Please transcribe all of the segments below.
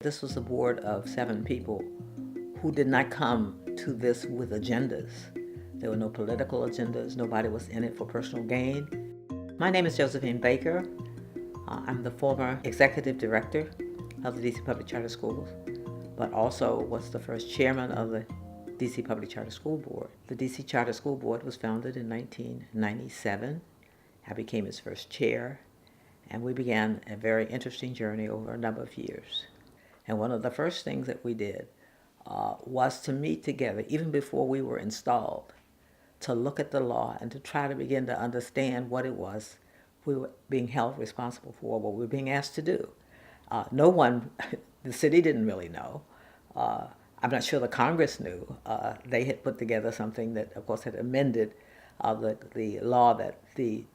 This was a board of 7 people who did not come to this with agendas. There were no political agendas. Nobody was in it for personal gain. My name is Josephine Baker. I'm the former executive director of the DC Public Charter Schools, but also was the first chairman of the DC Public Charter School Board. The DC Charter School Board was founded in 1997. I became its first chair, and we began a very interesting journey over a number of years. And one of the first things that we did was to meet together, even before we were installed, to look at the law and to try to begin to understand what it was we were being held responsible for, what we were being asked to do. No one, the city didn't really know. I'm not sure the Congress knew. They had put together something that, of course, had amended the law that the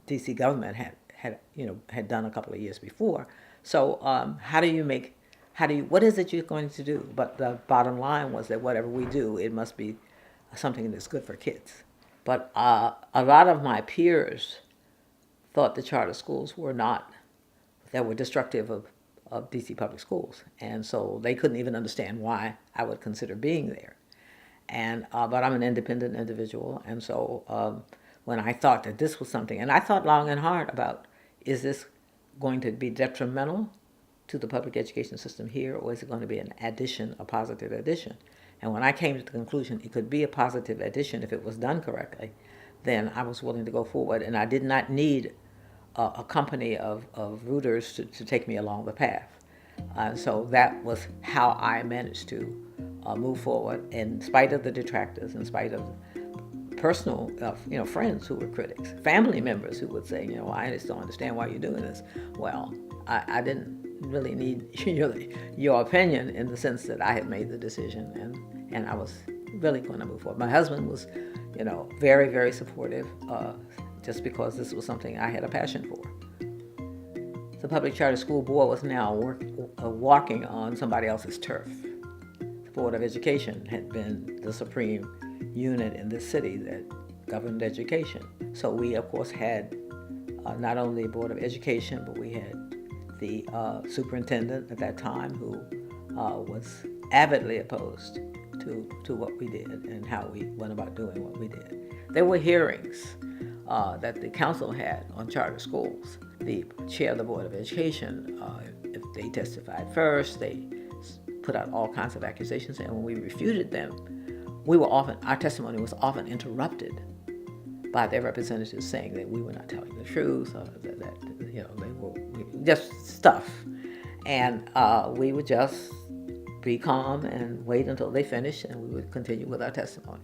DC government had done a couple of years before. So what is it you're going to do? But the bottom line was that whatever we do, it must be something that's good for kids. But a lot of my peers thought the charter schools were destructive of DC public schools. And so they couldn't even understand why I would consider being there. But I'm an independent individual, and so when I thought that this was something, and I thought long and hard about, is this going to be detrimental to the public education system here, or is it going to be an addition, a positive addition? And when I came to the conclusion it could be a positive addition if it was done correctly, then I was willing to go forward, and I did not need a company of rooters to take me along the path. So that was how I managed to move forward in spite of the detractors, in spite of personal, friends who were critics, family members who would say, I just don't understand why you're doing this. Well, I didn't really need your opinion in the sense that I had made the decision, and I was really going to move forward. My husband was, very, very supportive, just because this was something I had a passion for. The Public Charter School Board was now walking on somebody else's turf. The Board of Education had been the supreme unit in this city that governed education. So we, of course, had not only the Board of Education, but we had the superintendent at that time who was avidly opposed to what we did and how we went about doing what we did. There were hearings that the council had on charter schools. The chair of the Board of Education, if they testified first, they put out all kinds of accusations, and when we refuted them, our testimony was often interrupted by their representatives saying that we were not telling the truth, or that they were just stuff. And we would just be calm and wait until they finished, and we would continue with our testimony.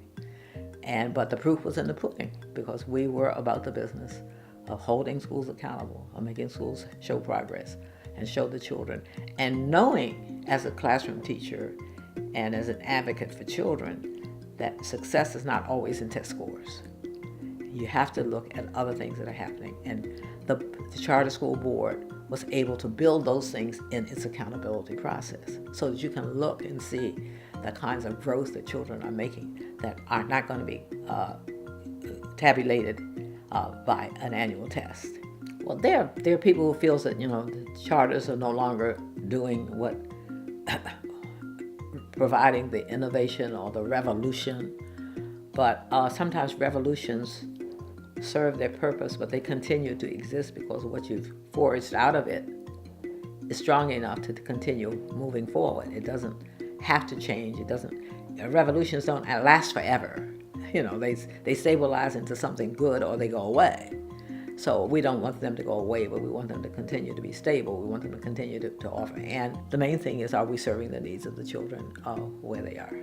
But the proof was in the pudding, because we were about the business of holding schools accountable, of making schools show progress and show the children. And knowing as a classroom teacher and as an advocate for children that success is not always in test scores. You have to look at other things that are happening. And the Charter School Board was able to build those things in its accountability process so that you can look and see the kinds of growth that children are making that are not going to be tabulated by an annual test. Well, there are people who feel that the charters are no longer doing what providing the innovation or the revolution, but sometimes revolutions serve their purpose, but they continue to exist because what you've forged out of it is strong enough to continue moving forward. It doesn't have to change. Revolutions don't last forever. They stabilize into something good or they go away. So we don't want them to go away, but we want them to continue to be stable. We want them to continue to offer. And the main thing is, are we serving the needs of the children where they are?